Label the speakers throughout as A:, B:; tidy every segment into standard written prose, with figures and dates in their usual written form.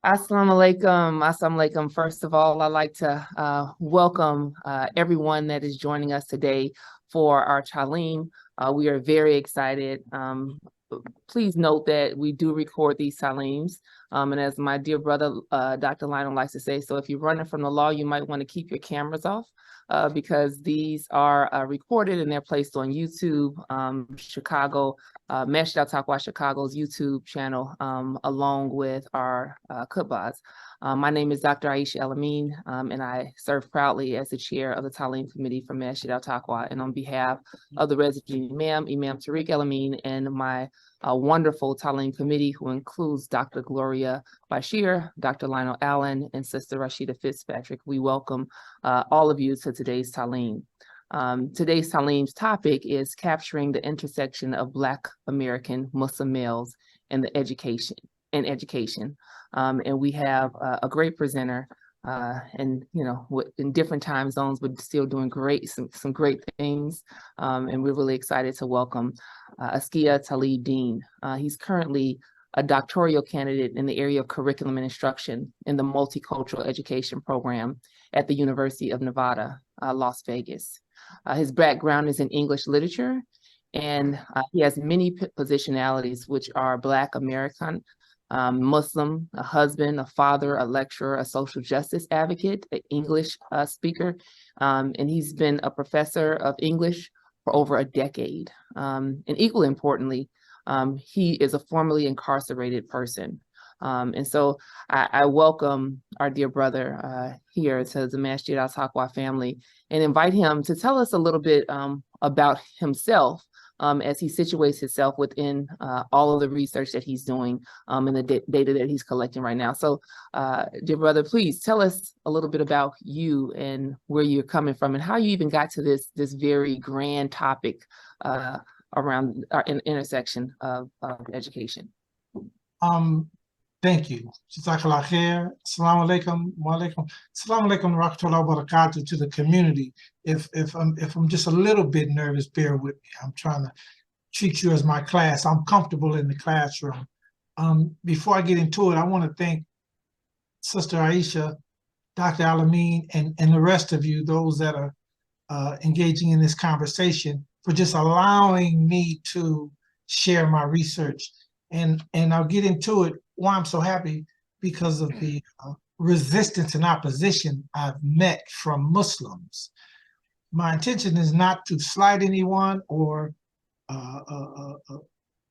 A: Assalamu alaikum. Assalamu alaikum. First of all, I'd like to welcome everyone that is joining us today for our Taleem. We are very excited. Please note that we do record these Taleems. And as my dear brother, Dr. Lionel likes to say, so if you're running from the law, you might want to keep your cameras off. Because these are recorded and they're placed on YouTube, Chicago, Masjid Al-Taqwa Chicago's YouTube channel, along with our khutbahs. My name is Dr. Aisha Elamine, and I serve proudly as the chair of the Taleem Committee for Masjid Al-Taqwa. And on behalf of the resident Imam, Imam Tariq Elamine, and my wonderful Taleem Committee, who includes Dr. Gloria Bashir, Dr. Lionel Allen, and Sister Rashida Fitzpatrick, we welcome all of you to today's Taleem. Today's Taleem's topic is capturing the intersection of Black American Muslim males and education. And we have a great presenter, and in different time zones, but still doing some great things. And we're really excited to welcome Zakia Talib Deen. He's currently a doctoral candidate in the area of curriculum and instruction in the multicultural education program at the University of Nevada, Las Vegas. His background is in English literature, and he has many positionalities, which are Black American, Muslim, a husband, a father, a lecturer, a social justice advocate, an English speaker, and he's been a professor of English for over a decade. And equally importantly, he is a formerly incarcerated person. And so I welcome our dear brother here to the Masjid Al-Taqwa family and invite him to tell us a little bit about himself as he situates himself within all of the research that he's doing and the data that he's collecting right now. So, dear brother, please tell us a little bit about you and where you're coming from and how you even got to this very grand topic around our intersection of education.
B: Thank you. Jazakallah khair. Assalamu alaikum. Wa alaikum. Assalamu alaikum wa rahmatullahi wa barakatuh to the community. If I'm just a little bit nervous, bear with me. I'm trying to treat you as my class. I'm comfortable in the classroom. Before I get into it, I want to thank Sister Aisha, Dr. Alamine, and the rest of you, those that are engaging in this conversation, for just allowing me to share my research. And I'll get into it. Why I'm so happy, because of the resistance and opposition I've met from Muslims. My intention is not to slight anyone or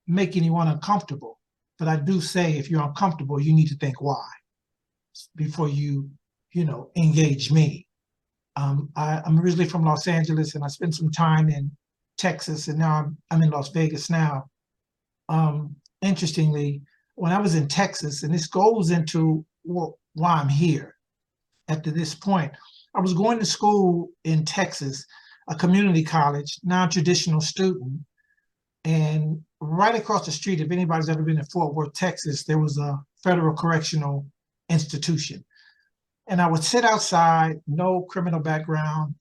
B: make anyone uncomfortable, but I do say if you're uncomfortable, you need to think why before you engage me. I'm originally from Los Angeles, and I spent some time in Texas, and now I'm in Las Vegas now. Interestingly, when I was in Texas, and this goes into why I'm here at this point, I was going to school in Texas, a community college, non-traditional student, and right across the street, if anybody's ever been in Fort Worth, Texas, there was a federal correctional institution. And I would sit outside, no criminal background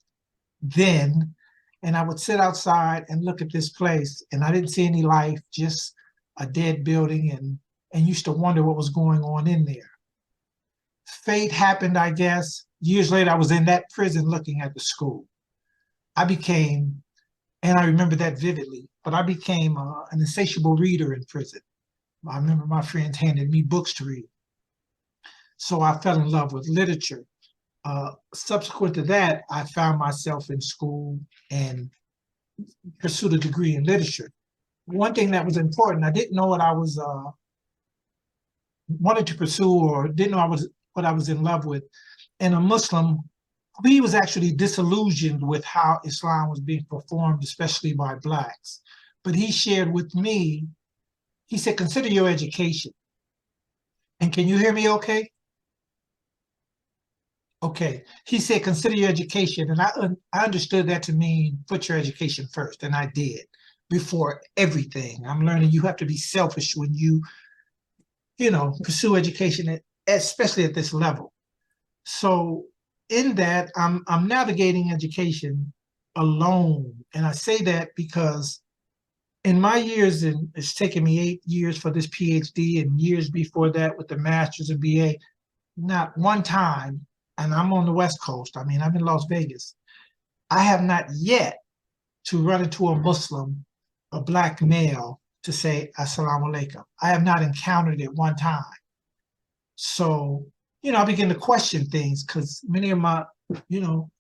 B: then, and I would sit outside and look at this place, and I didn't see any life, just a dead building, and used to wonder what was going on in there. Fate happened, I guess. Years later, I was in that prison looking at the school. I became, and I remember that vividly, but I became an insatiable reader in prison. I remember my friends handed me books to read. So I fell in love with literature. Subsequent to that, I found myself in school and pursued a degree in literature. One thing that was important, I didn't know what I was wanted to pursue, or didn't know what I was in love with. And a Muslim, he was actually disillusioned with how Islam was being performed, especially by Blacks. But he shared with me, he said, consider your education. And can you hear me okay? Okay. He said, consider your education. And I understood that to mean put your education first. And I did. Before everything. I'm learning you have to be selfish when you pursue education, especially at this level. So in that, I'm navigating education alone. And I say that because in my years, and it's taken me 8 years for this PhD and years before that with the master's and BA, not one time, and I'm on the West Coast, I mean, I'm in Las Vegas, I have not yet to run into a Muslim, a black male, to say Assalamu alaikum. I have not encountered it one time. So, I begin to question things because many of my,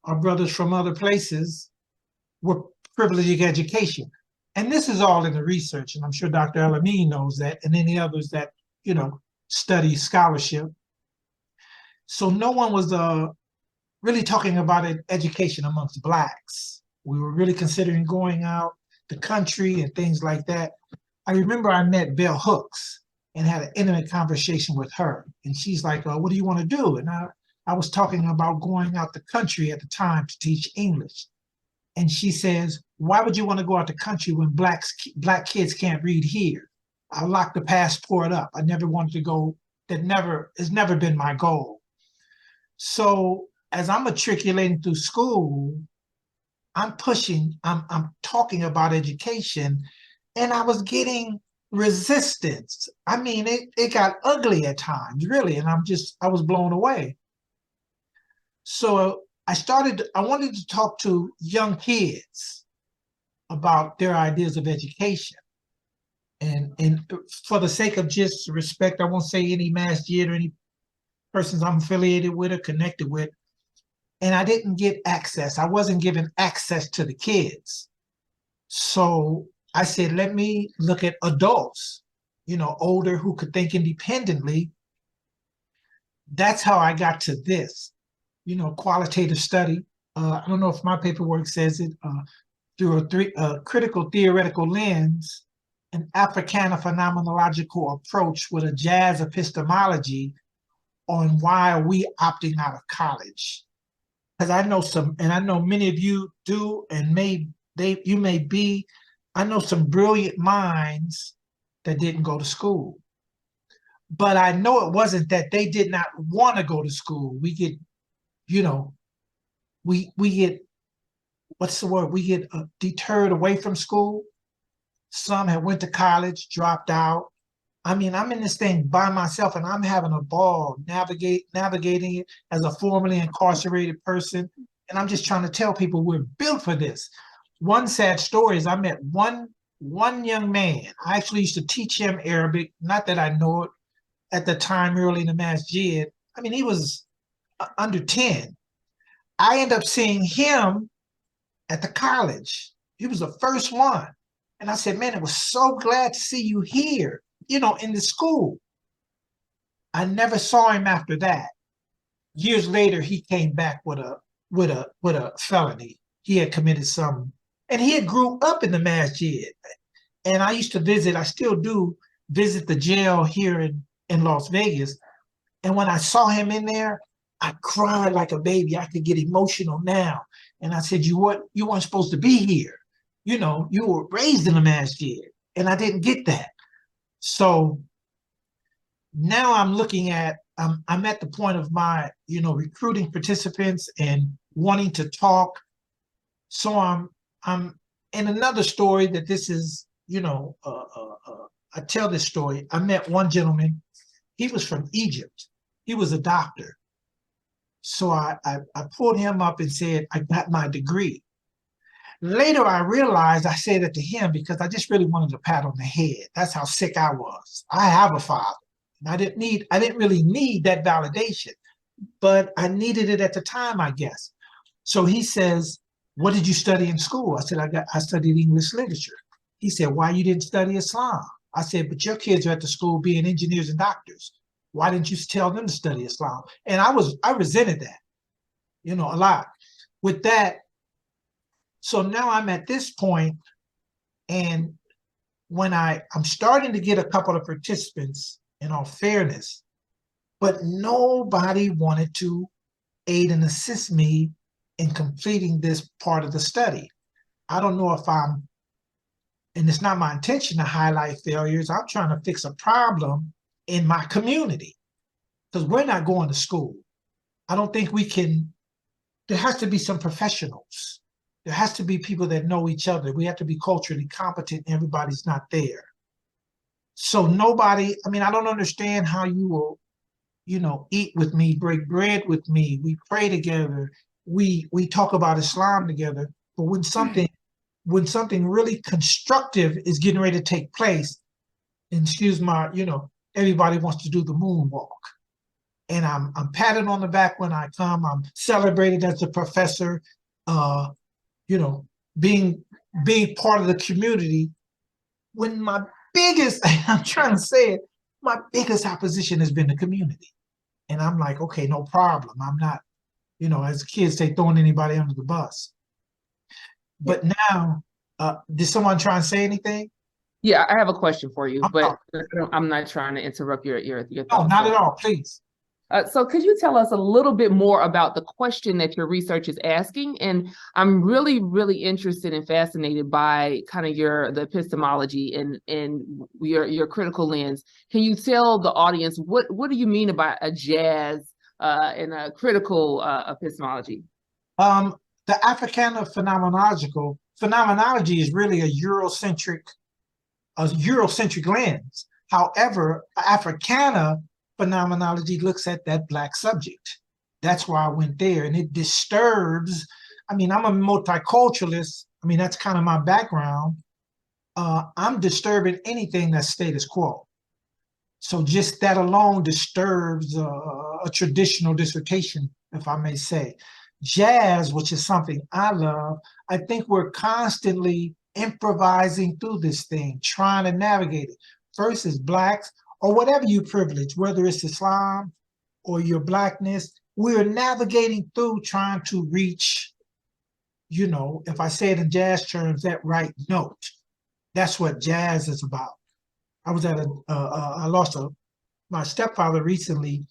B: our brothers from other places were privileged education. And this is all in the research, and I'm sure Dr. Elamine knows that, and any others that, study scholarship. So no one was really talking about education amongst Blacks. We were really considering going out the country and things like that. I remember I met Bell Hooks and had an intimate conversation with her. And she's like, what do you want to do? And I was talking about going out the country at the time to teach English. And she says, why would you want to go out the country when black kids can't read here? I'll lock the passport up. I never wanted to go. It's never been my goal. So as I'm matriculating through school, I'm talking about education, and I was getting resistance. I mean, it got ugly at times, really, and I was blown away. So I wanted to talk to young kids about their ideas of education. And for the sake of just respect, I won't say any masjid or any persons I'm affiliated with or connected with. And I didn't get access. I wasn't given access to the kids. So I said, let me look at adults, older, who could think independently. That's how I got to this, qualitative study. I don't know if my paperwork says it, through a critical theoretical lens, an Africana phenomenological approach with a jazz epistemology on why are we opting out of college. Because I know many of you do, and you may be, I know some brilliant minds that didn't go to school. But I know it wasn't that they did not want to go to school. We get, we get, what's the word? We get deterred away from school. Some have went to college, dropped out. I mean, I'm in this thing by myself, and I'm having a ball navigating it as a formerly incarcerated person. And I'm just trying to tell people we're built for this. One sad story is I met one young man. I actually used to teach him Arabic, not that I know it at the time early in the masjid. I mean, he was under 10. I ended up seeing him at the college. He was the first one. And I said, man, I was so glad to see you here, in the school. I never saw him after that. Years later, he came back with a felony. He had committed something. And he had grew up in the masjid. And I used to visit, I still do visit the jail here in Las Vegas. And when I saw him in there, I cried like a baby. I could get emotional now. And I said, you weren't supposed to be here. You were raised in a masjid. And I didn't get that. So now I'm looking at, I'm at the point of my, recruiting participants and wanting to talk. So I'm in another story that this is, I tell this story. I met one gentleman. He was from Egypt. He was a doctor. So I pulled him up and said, I got my degree. Later, I realized I said it to him because I just really wanted a pat on the head. That's how sick I was. I have a father. And I didn't really need that validation, but I needed it at the time, I guess. So he says, what did you study in school? I said, I studied English literature. He said, why you didn't study Islam? I said, but your kids are at the school being engineers and doctors. Why didn't you tell them to study Islam? And I resented that, a lot. With that, so now I'm at this point, and when I'm starting to get a couple of participants, in all fairness, but nobody wanted to aid and assist me in completing this part of the study. I don't know if and it's not my intention to highlight failures. I'm trying to fix a problem in my community because we're not going to school. I don't think we can, there has to be some professionals. There has to be people that know each other. We have to be culturally competent, and everybody's not there. So nobody, I mean, I don't understand how you will, eat with me, break bread with me, we pray together, we talk about Islam together. But when something really constructive is getting ready to take place, and excuse my, everybody wants to do the moonwalk. And I'm patted on the back when I come. I'm celebrated as a professor, being part of the community. When my biggest, I'm trying to say it, my biggest opposition has been the community. And I'm like, okay, no problem. I'm not, as kids say, throwing anybody under the bus. But now, did someone try and say anything?
A: Yeah, I have a question for you, but I'm not trying to interrupt your thoughts.
B: No, not at all, please.
A: So could you tell us a little bit more about the question that your research is asking? And I'm really, really interested and fascinated by kind of the epistemology and your critical lens. Can you tell the audience what do you mean about a jazz and a critical epistemology?
B: The Africana phenomenology is really a Eurocentric lens. However, Africana phenomenology looks at that Black subject. That's why I went there, and it disturbs. I mean, I'm a multiculturalist. I mean, that's kind of my background. I'm disturbing anything that's status quo. So just that alone disturbs a traditional dissertation, if I may say. Jazz, which is something I love, I think we're constantly improvising through this thing, trying to navigate it. First is Blacks, or whatever you privilege, whether it's Islam or your Blackness, we're navigating through trying to reach, if I say it in jazz terms, that right note. That's what jazz is about. I was at I lost my stepfather recently,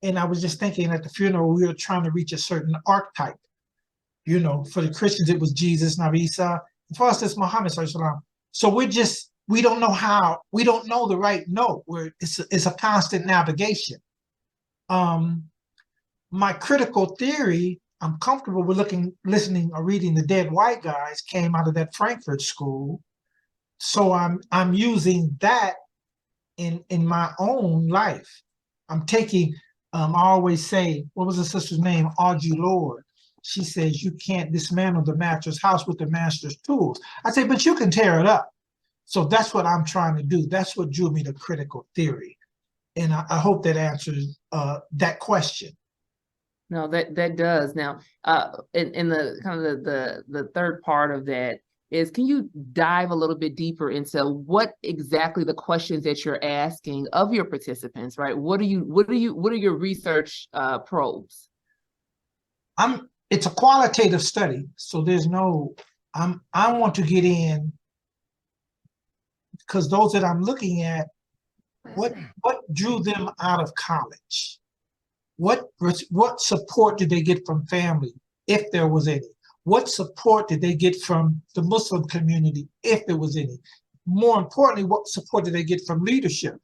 B: and I was just thinking at the funeral, we were trying to reach a certain archetype. For the Christians, it was Jesus, Nabi Isa. For us, it's Muhammad. So we don't know we don't know the right note. It's a constant navigation. My critical theory, I'm comfortable with listening or reading The Dead White Guys, came out of that Frankfurt school. So I'm using that in my own life. I'm taking, I always say, what was the sister's name? Audre Lorde. She says, you can't dismantle the master's house with the master's tools. I say, but you can tear it up. So that's what I'm trying to do. That's what drew me to critical theory. And I hope that answers that question.
A: No, that does. Now, in the kind of the third part of that is, can you dive a little bit deeper into what exactly the questions that you're asking of your participants, right? What are your research probes? It's
B: a qualitative study, so there's no. I want to get in, because those that I'm looking at, what drew them out of college? What support did they get from family, if there was any? What support did they get from the Muslim community, if there was any? More importantly, what support did they get from leadership?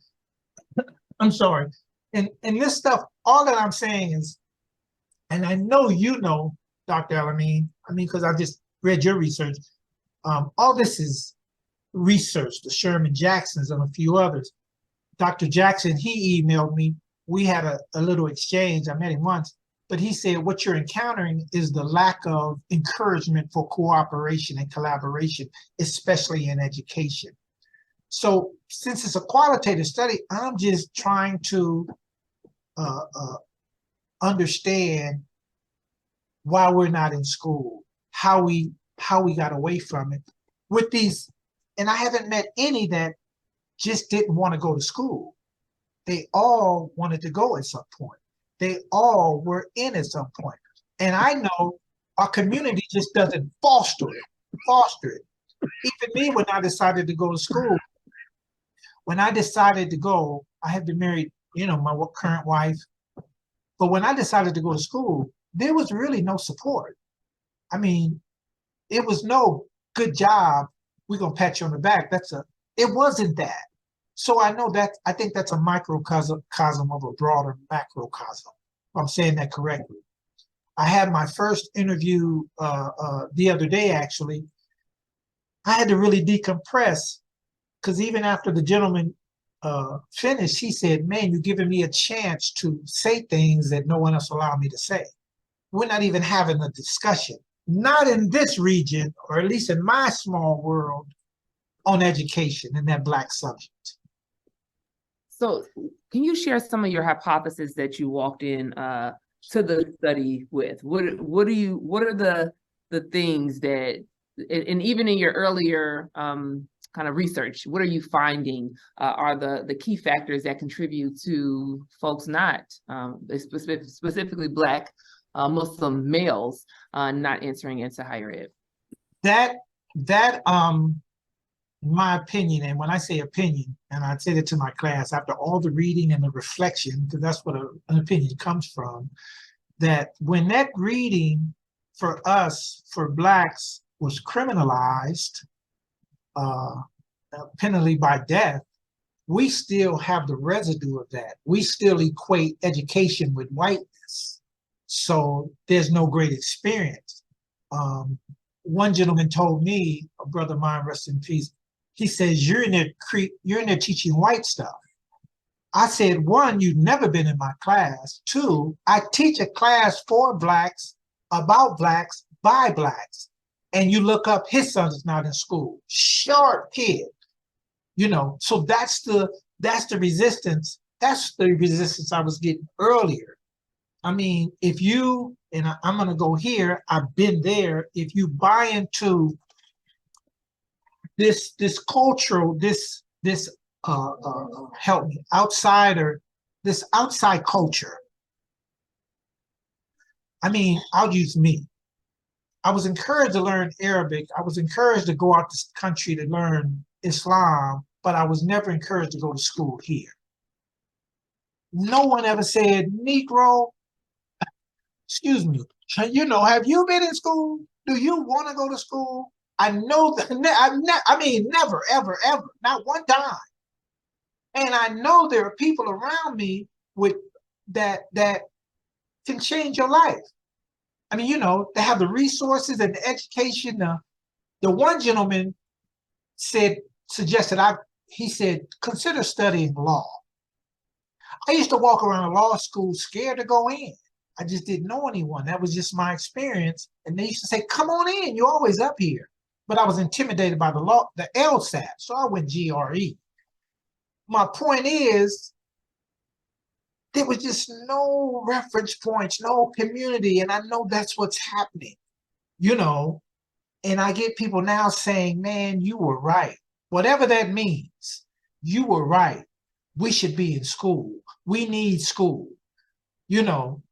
B: I'm sorry. And this stuff, all that I'm saying is, and I know Dr. Elamine, because I just read your research, all this is research, the Sherman Jacksons and a few others. Dr. Jackson, he emailed me. We had a little exchange. I met him once, but he said, what you're encountering is the lack of encouragement for cooperation and collaboration, especially in education. So since it's a qualitative study, I'm just trying to understand why we're not in school, how we got away from it with these. And I haven't met any that just didn't want to go to school. They all wanted to go at some point. They all were in at some point. And I know our community just doesn't foster it. Even me, when I decided to go to school, I had been married, my current wife. But when I decided to go to school, there was really no support. I mean, it was no good job, we're going to pat you on the back. It wasn't that. So I think that's a microcosm of a broader macrocosm, if I'm saying that correctly. I had my first interview the other day, actually. I had to really decompress because even after the gentleman finished, he said, man, you're giving me a chance to say things that no one else allowed me to say. We're not even having a discussion, not in this region, or at least in my small world, on education and that Black subject.
A: So can you share some of your hypotheses that you walked in to the study with? What are the things that, and even in your earlier kind of research, what are you finding are the key factors that contribute to folks not, specifically Black Muslim males, not entering into higher ed?
B: That in my opinion, and when I say opinion, and I say it to my class after all the reading and the reflection, because that's what an opinion comes from, that when that reading for us, for Blacks, was criminalized, penalty by death, we still have the residue of that. We still equate education with whiteness. So there's no great experience. One gentleman told me, a brother of mine, rest in peace, he says, you're in there teaching white stuff. I said, one, you've never been in my class. Two, I teach a class for Blacks, about Blacks, by Blacks. And you look up, his son is not in school. Short kid. You know, so that's the resistance. That's the resistance I was getting earlier. I mean, if you, and I'm going to go here, I've been there. If you buy into this cultural, help me, outsider, this outside culture. I mean, I'll use me. I was encouraged to learn Arabic. I was encouraged to go out this country to learn Islam, but I was never encouraged to go to school here. No one ever said, Negro, excuse me, you know, have you been in school? Do you want to go to school? I know that, I mean, never, ever, ever, not one time. And I know there are people around me with that can change your life. I mean, you know, they have the resources and the education. The one gentleman suggested, he said, consider studying law. I used to walk around a law school scared to go in. I just didn't know anyone. That was just my experience. And they used to say, come on in, you're always up here. But I was intimidated by the law, the LSAT, so I went GRE. My point is, there was just no reference points, no community, and I know that's what's happening, you know. And I get people now saying, man, you were right. Whatever that means, you were right. We should be in school. We need school. You know,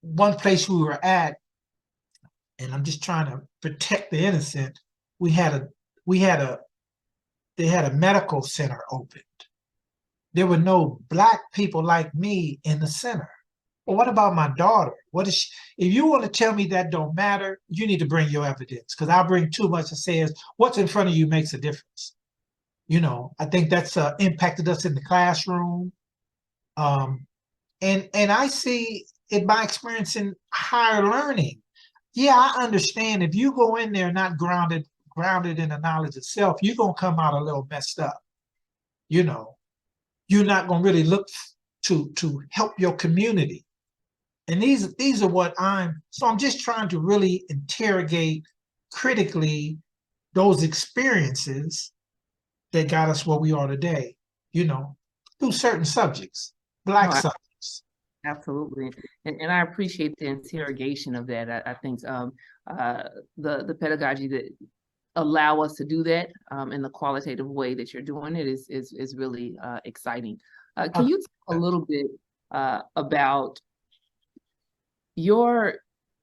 B: one place we were at, and I'm just trying to protect the innocent, they had a medical center opened. There were no Black people like me in the center. Well, what about my daughter? What is she? If you want to tell me that don't matter, you need to bring your evidence, because I bring too much that says what's in front of you makes a difference. You know, I think that's impacted us in the classroom. And I see in my experience in higher learning, yeah, I understand if you go in there not grounded in the knowledge of self, you're going to come out a little messed up. You know, you're not going to really look to help your community. And these are what I'm just trying to really interrogate critically those experiences that got us where we are today, you know, through certain subjects, Black subjects.
A: Absolutely. And I appreciate the interrogation of that. I think the pedagogy that allow us to do that in the qualitative way that you're doing it is really exciting. Can you talk a little bit about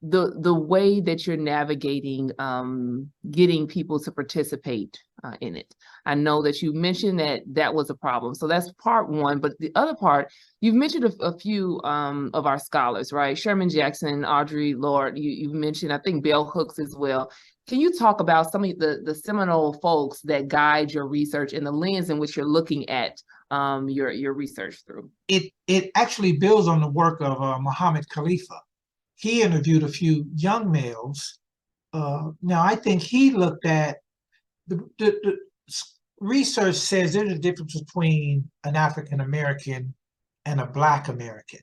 A: the way that you're navigating getting people to participate in it? I know that you mentioned that was a problem. So that's part one, but the other part, you've mentioned a few of our scholars, right? Sherman Jackson, Audre Lorde, you've mentioned, I think Bell Hooks as well. Can you talk about some of the seminal folks that guide your research and the lens in which you're looking at your research through?
B: It actually builds on the work of Muhammad Khalifa. he interviewed a few young males. Now, I think he looked at the research says there's a difference between an African American and a Black American.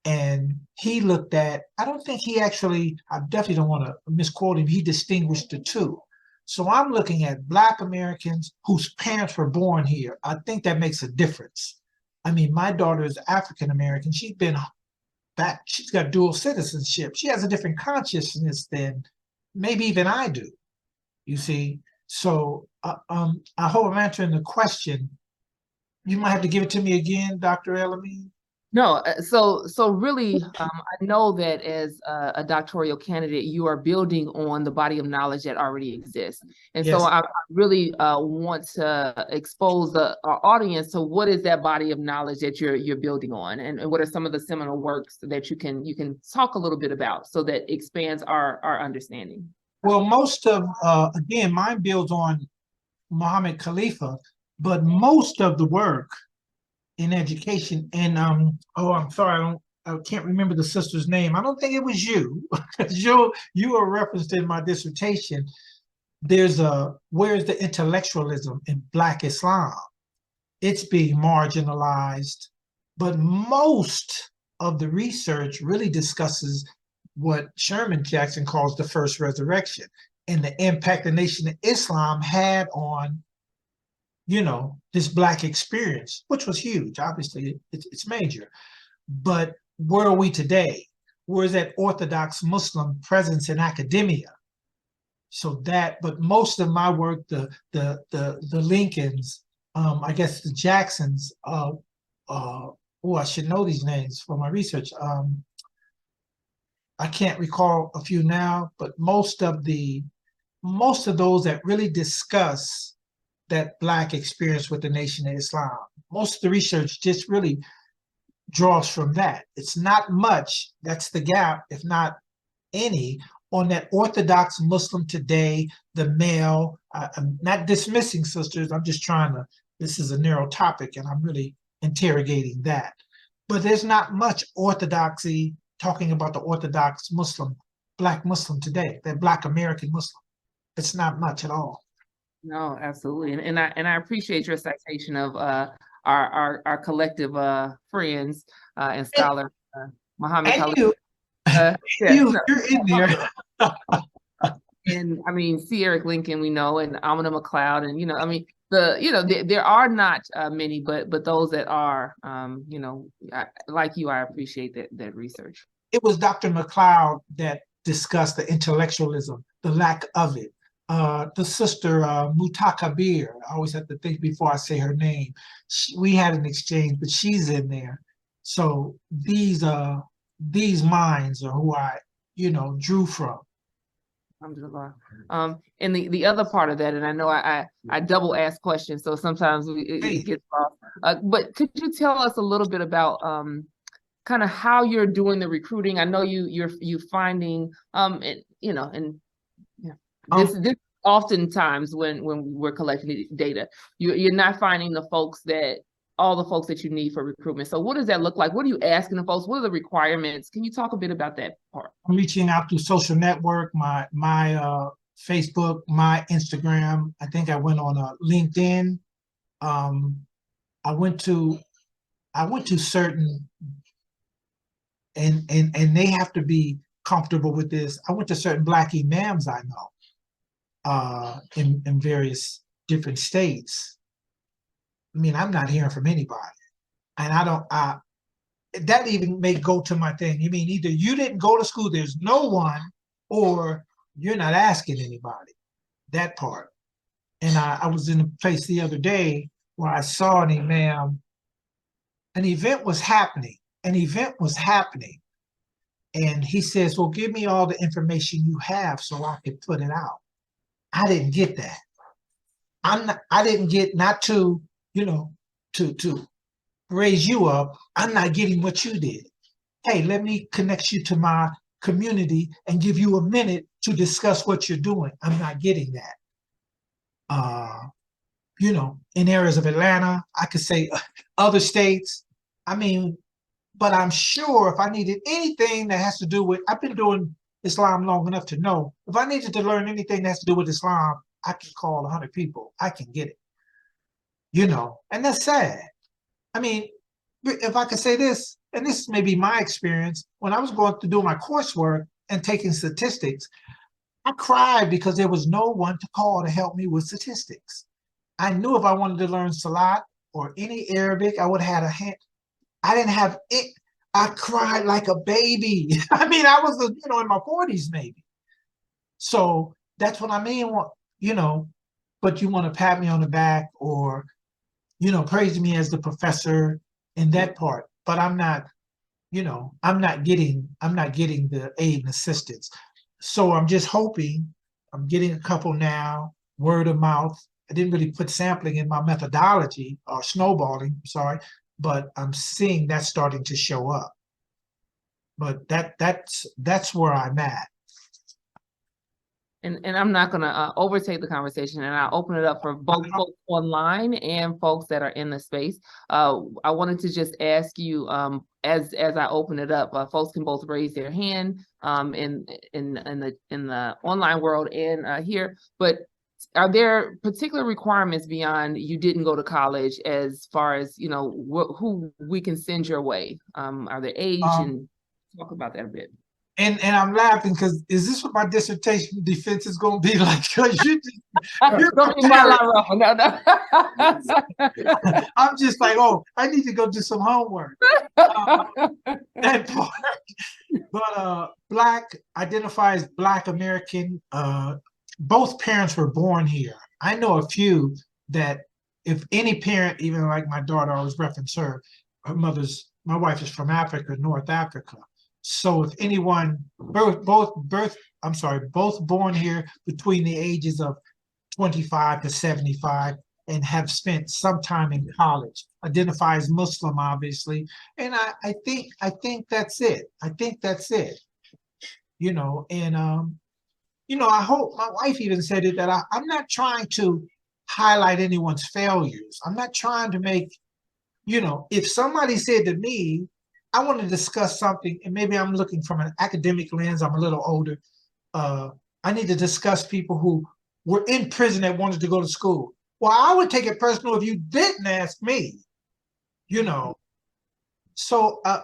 B: And he looked at, I don't think he actually, I definitely don't want to misquote him, he distinguished the two. So I'm looking at Black Americans whose parents were born here. I think that makes a difference. I mean, my daughter is African American. She's been back, she's got dual citizenship. She has a different consciousness than maybe even I do, you see. So I hope I'm answering the question. You might have to give it to me again, Dr. Elamine.
A: No, so really, I know that as a doctoral candidate, you are building on the body of knowledge that already exists. And
B: Yes.
A: so I really want to expose our audience to what is that body of knowledge that you're building on, and what are some of the seminal works that you can talk a little bit about so that expands our understanding.
B: Well, most of, again, mine builds on Muhammad Khalifa, but most of the work in education, and oh, I'm sorry, I can't remember the sister's name. I don't think it was you. You were referenced in my dissertation. There's where's the intellectualism in Black Islam? It's being marginalized, but most of the research really discusses what Sherman Jackson calls the first resurrection and the impact the Nation of Islam had on, you know, this Black experience, which was huge. Obviously, it's major. But where are we today? Where is that Orthodox Muslim presence in academia? So that, but most of my work, the Lincolns, I guess the Jacksons, oh, I should know these names for my research. I can't recall a few now, but most of those that really discuss that Black experience with the Nation of Islam, most of the research just really draws from that. It's not much, that's the gap, if not any, on that Orthodox Muslim today, the male. I'm not dismissing sisters, I'm just trying to, this is a narrow topic and I'm really interrogating that. But there's not much orthodoxy talking about the Orthodox Muslim, Black Muslim today, that Black American Muslim. It's not much at all.
A: No, absolutely. And I appreciate your citation of our collective friends and scholar, Muhammad
B: And
A: Khalid.
B: you're in there.
A: And I mean, C. Eric Lincoln, we know, and Amina McLeod, and I mean, there are not many, but those that are, like you, I appreciate that research.
B: It was Dr. McLeod that discussed the intellectualism, the lack of it. The sister Mutakabir, I always have to think before I say her name. We had an exchange, but she's in there. So these minds are who I, drew from.
A: Alhamdulillah. And the other part of that, and I know I double ask questions, so sometimes it gets off. But could you tell us a little bit about kind of how you're doing the recruiting? I know you're finding this oftentimes when we're collecting data, you're not finding all the folks that you need for recruitment. So what does that look like? What are you asking the folks? What are the requirements? Can you talk a bit about that part?
B: I'm reaching out through social network, my Facebook, my Instagram. I think I went on LinkedIn. I went to certain, and they have to be comfortable with this. I went to certain Black imams I know in various different states. I mean, I'm not hearing from anybody. And that even may go to my thing. You mean either you didn't go to school, there's no one, or you're not asking anybody, that part. And I was in a place the other day where I saw an imam, an event was happening. And he says, well, give me all the information you have so I can put it out. I didn't get that. I didn't get, not to, to raise you up. I'm not getting what you did. Hey, let me connect you to my community and give you a minute to discuss what you're doing. I'm not getting that. In areas of Atlanta, I could say other states. I mean, but I'm sure if I needed anything that has to do with, I've been doing Islam long enough to know, if I needed to learn anything that has to do with Islam, I can call 100 people. I can get it, and that's sad. I mean, if I could say this, and this may be my experience, when I was going to do my coursework and taking statistics, I cried because there was no one to call to help me with statistics. I knew if I wanted to learn Salat or any Arabic, I would have had a hand. I didn't have it. I cried like a baby. I mean, I was, in my 40s maybe. So that's what I mean, but you want to pat me on the back or, praise me as the professor in that part. But I'm not getting the aid and assistance. So I'm just hoping, I'm getting a couple now, word of mouth. I didn't really put sampling in my methodology or snowballing, sorry, but I'm seeing that starting to show up. But that's where I'm at.
A: And I'm not going to overtake the conversation, and I'll open it up for both folks online and folks that are in the space. I wanted to just ask you, as I open it up, folks can both raise their hand in the online world and here. But are there particular requirements beyond you didn't go to college as far as who we can send your way? Are there age and talk about that a bit?
B: And I'm laughing because is this what my dissertation defense is going to be like? Because you're
A: no.
B: I'm just like, oh, I need to go do some homework. That part. But Black, identify as Black American. Both parents were born here. I know a few that if any parent, even like my daughter, I always reference her, my wife is from Africa, North Africa. So if anyone, both born here between the ages of 25 to 75 and have spent some time in college, identify as Muslim, obviously. And I think that's it. I think that's it. I hope, my wife even said it, that I'm not trying to highlight anyone's failures. I'm not trying to make, if somebody said to me, I want to discuss something, and maybe I'm looking from an academic lens, I'm a little older. I need to discuss people who were in prison that wanted to go to school. Well, I would take it personal if you didn't ask me, So, I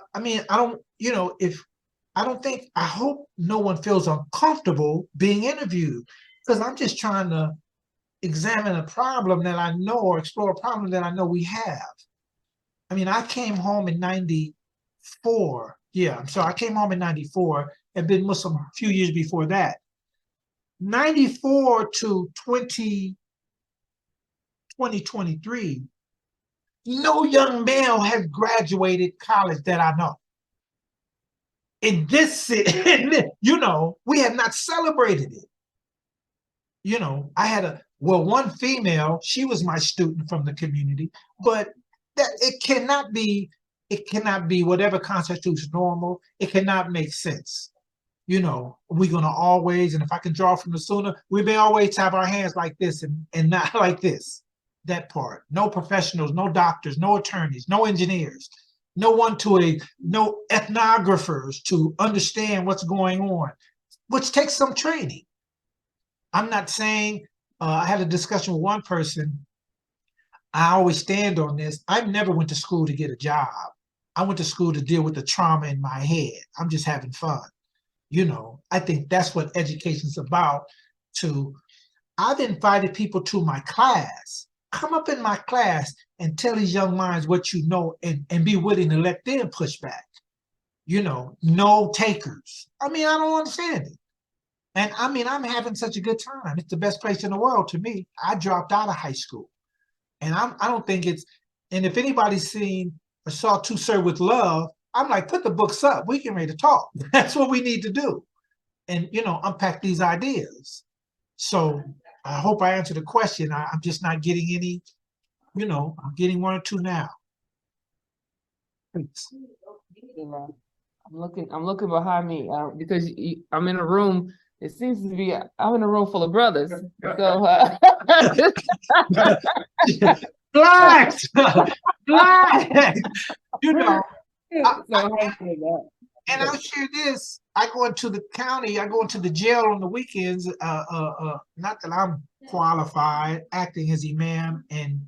B: hope no one feels uncomfortable being interviewed, because I'm just trying to examine a problem that I know, or explore a problem that I know we have. I mean, I came home in 94. Yeah, I'm sorry. I came home in 94 and been Muslim a few years before that. 94 to 2023, no young male has graduated college that I know. In this city, we have not celebrated it. I had one female, she was my student from the community, but that it cannot be whatever constitutes normal. It cannot make sense. We're gonna always, and if I can draw from the Sunnah, we may always have our hands like this and not like this. That part. No professionals, no doctors, no attorneys, no engineers, no ethnographers to understand what's going on, which takes some training. I'm not saying, I had a discussion with one person. I always stand on this. I never went to school to get a job. I went to school to deal with the trauma in my head. I'm just having fun. I think that's what education's about. I've invited people to my class. Come up in my class and tell these young minds what you know, and be willing to let them push back. No takers. I don't understand it. And I'm having such a good time. It's the best place in the world to me. I dropped out of high school. And I don't think and if anybody's seen or saw To Serve with Love, I'm like, put the books up. We can ready to talk. That's what we need to do. And, unpack these ideas. So I hope I answered the question. I'm just not getting any, I'm getting one or two now. Thanks.
A: I'm looking behind me because I'm in a room. It seems to be, I'm in a room full of brothers. So,
B: Black, black, I,
A: So hopefully that.
B: and I'll share this. I go into the county, I go into the jail on the weekends. Not that I'm qualified acting as imam, and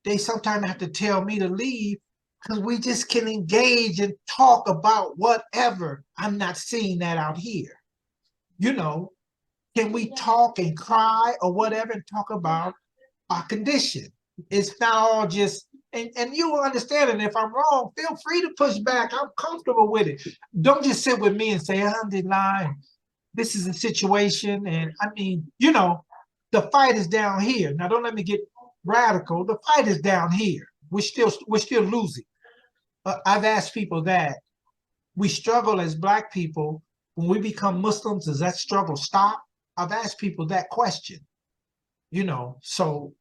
B: they sometimes have to tell me to leave because we just can engage and talk about whatever. I'm not seeing that out here. You know, can we talk and cry or whatever and talk about our condition? It's not all just, and you will understand it. If I'm wrong, feel free to push back. I'm comfortable with it. Don't just sit with me and say, Alhamdulillah, this is a situation. And I mean, you know, the fight is down here. Now, don't let me get radical. The fight is down here. We're still losing. I've asked people that. We struggle as Black people. When we become Muslims, does that struggle stop? I've asked people that question, you know, so.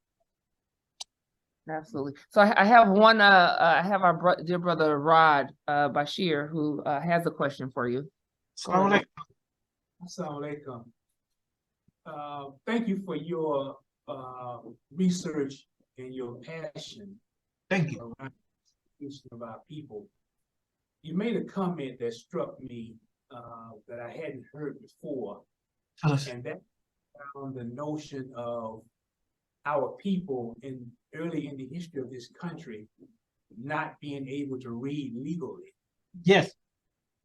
A: Absolutely. So I have one, I have our dear brother Rod Bashir, who has a question for you.
B: Assalamu
C: alaikum. Thank you for your research and your passion.
B: Thank you.
C: Of our people. You made a comment that struck me that I hadn't heard before, and that on the notion of our people early in the history of this country not being able to read legally.
B: Yes.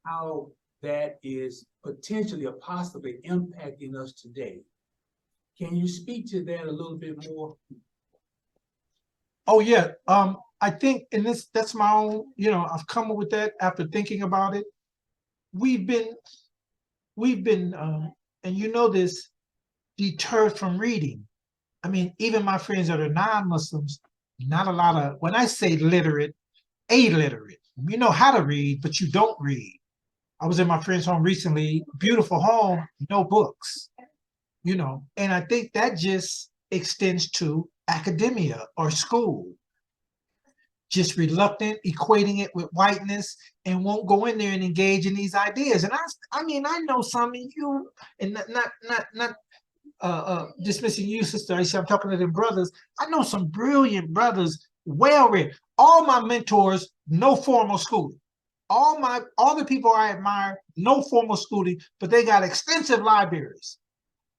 C: How that is potentially or possibly impacting us today. Can you speak to that a little bit more?
B: Oh yeah. I think, and that's my own, you know, I've come up with that after thinking about it. We've been, and you know this, deterred from reading. I mean, even my friends that are non-Muslims, not a lot of, when I say literate, illiterate, you know how to read, but you don't read. I was in my friend's home recently, beautiful home, no books, you know, and I think that just extends to academia or school. Just reluctant, equating it with whiteness, and won't go in there and engage in these ideas. And I mean, I know some of you, and not dismissing you, Sister Aisha, I'm talking to them brothers. I know some brilliant brothers, well-read. All my mentors, no formal schooling. All the people I admire, no formal schooling, but they got extensive libraries.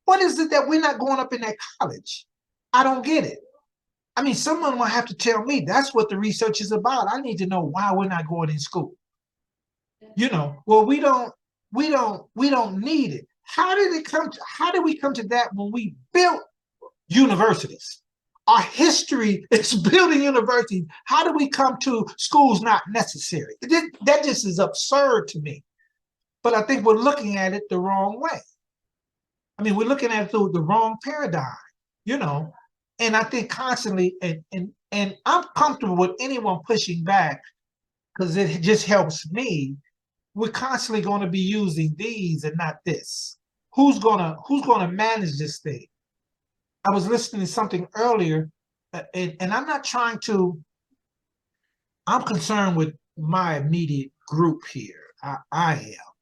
B: What is it that we're not going up in that college? I don't get it. I mean, someone will have to tell me that's what the research is about. I need to know why we're not going in school. You know, well, we don't need it. How did we come to that when we built universities? Our history is building universities. How do we come to schools not necessary? That just is absurd to me. But I think we're looking at it the wrong way. I mean, we're looking at it through the wrong paradigm, you know. And I think constantly, and I'm comfortable with anyone pushing back because it just helps me. We're constantly going to be using these and not this. Who's gonna manage this thing? I was listening to something earlier, and I'm not trying to. I'm concerned with my immediate group here. I am.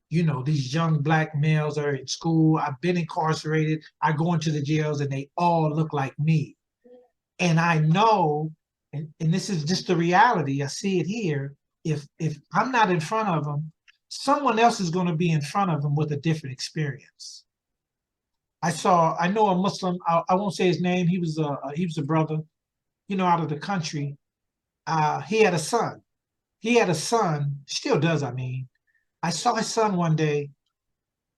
B: You know, these young Black males are in school. I've been incarcerated. I go into the jails and they all look like me. And I know, and this is just the reality, I see it here, if I'm not in front of them, someone else is going to be in front of them with a different experience. I know a Muslim, I won't say his name, he was a brother, you know, out of the country. He had a son. Still does, I mean. I saw his son one day.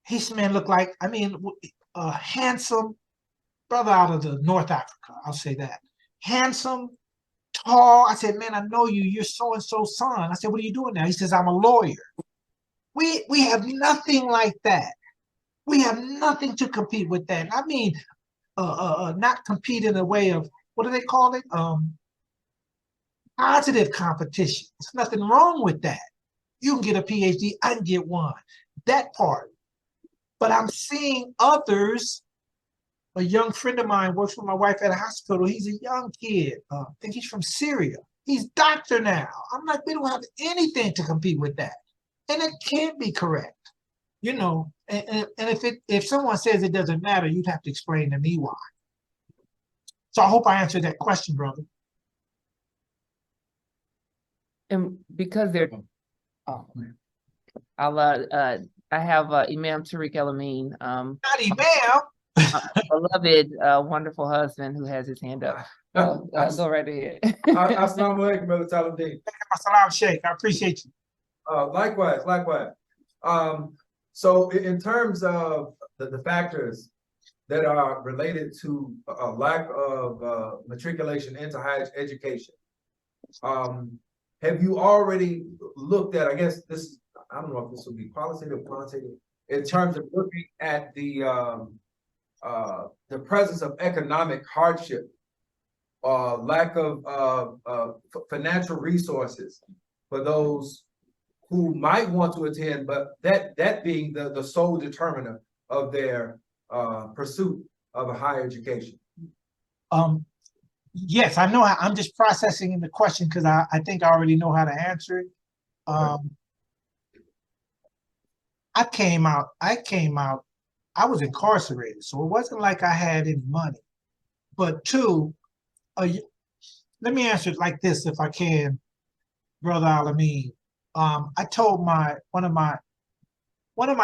B: His man looked like, I mean, a handsome brother out of the North Africa, I'll say that. Handsome, tall. I said, man, I know you. You're so-and-so's son. I said, what are you doing now? He says, I'm a lawyer. We have nothing like that. We have nothing to compete with that. I mean, not compete in a way of, what do they call it? Positive competition. There's nothing wrong with that. You can get a PhD, I can get one. That part. But I'm seeing others. A young friend of mine works with my wife at a hospital. He's a young kid. I think he's from Syria. He's doctor now. I'm like, we don't have anything to compete with that. And it can't be correct. You know, and if someone says it doesn't matter, you'd have to explain to me why. So I hope I answered that question, brother.
A: And because they're Oh, I'll I have Imam Tariq Elamine,
B: Not Imam.
A: beloved, wonderful husband who has his hand up. Go right ahead.
D: Assalamu alaikum, Brother Talib Deen.
B: Salam Sheikh. I appreciate you.
D: Likewise. So in terms of the factors that are related to a lack of matriculation into higher education, have you already looked at, I guess this, I don't know if this would be qualitative or quantitative, in terms of looking at the presence of economic hardship, lack of financial resources for those who might want to attend, but that being the sole determiner of their pursuit of a higher education?
B: Yes, I know. I'm just processing the question because I think I already know how to answer it. I came out, I was incarcerated, so it wasn't like I had any money. But two, let me answer it like this, if I can, Brother Alameen. I told one of my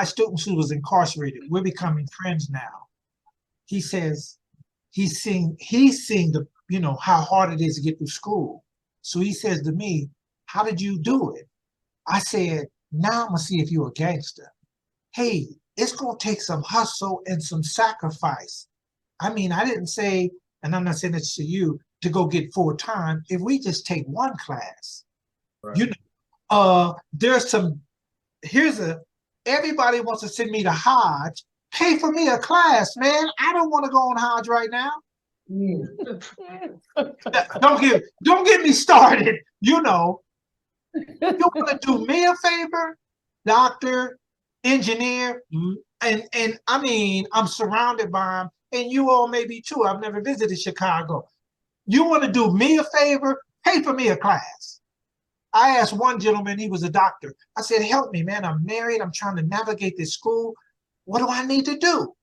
B: students who was incarcerated, we're becoming friends now. He says he's seeing the, you know, how hard it is to get through school. So he says to me, "How did you do it?" I said, "Now I'm gonna see if you're a gangster. Hey, it's gonna take some hustle and some sacrifice." I mean, I didn't say, and I'm not saying this to you, to go get full-time. If we just take one class, right. You know, everybody wants to send me to Hajj. Pay for me a class, man. I don't want to go on Hajj right now. Don't get me started. You know, you want to do me a favor, doctor, engineer, and I mean, I'm surrounded by them, and you all maybe too. I've never visited Chicago. You want to do me a favor? Pay for me a class. I asked one gentleman, he was a doctor. I said, "Help me, man. I'm married. I'm trying to navigate this school. What do I need to do?"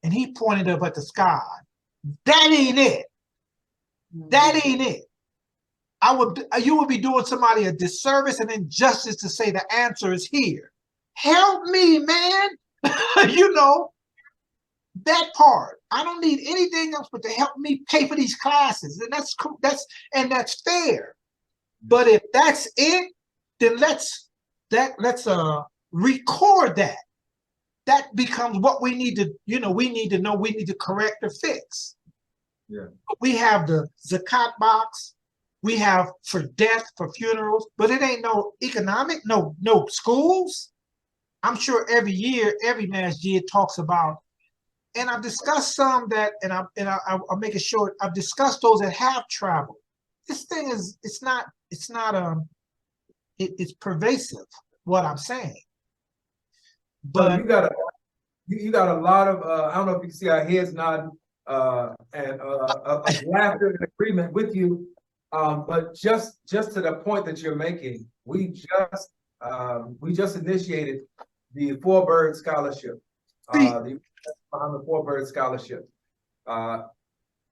B: And he pointed up at the sky. That ain't it. That ain't it. You would be doing somebody a disservice and injustice to say the answer is here. Help me, man. You know, that part. I don't need anything else but to help me pay for these classes. And that's cool. That's fair. But if that's it, then let's record that. That becomes what we need to, you know, we need to know, we need to correct or fix.
D: Yeah.
B: We have the zakat box, we have for death, for funerals, but it ain't no economic, no schools. I'm sure every year, every masjid talks about, and I've discussed some that, and I'll make it short. I've discussed those that have traveled. This thing is, it's pervasive, what I'm saying. But
D: so you got a lot of I don't know if you can see our heads nodding and laughter and agreement with you. But just to the point that you're making, we just initiated the Four-Bird Scholarship, the Four-Bird Scholarship,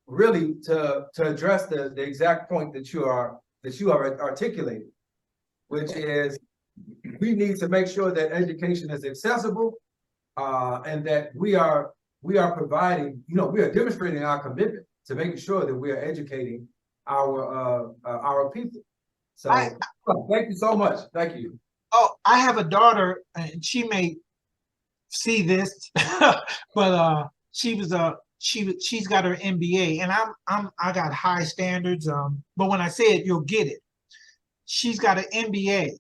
D: really to address the exact point that you are articulating, which is we need to make sure that education is accessible, and that we are providing, you know, we are demonstrating our commitment to making sure that we are educating our people. So thank you so much. Thank you.
B: Oh, I have a daughter, and she may see this, but she's got her MBA, and I got high standards. But when I say it, you'll get it. She's got an MBA.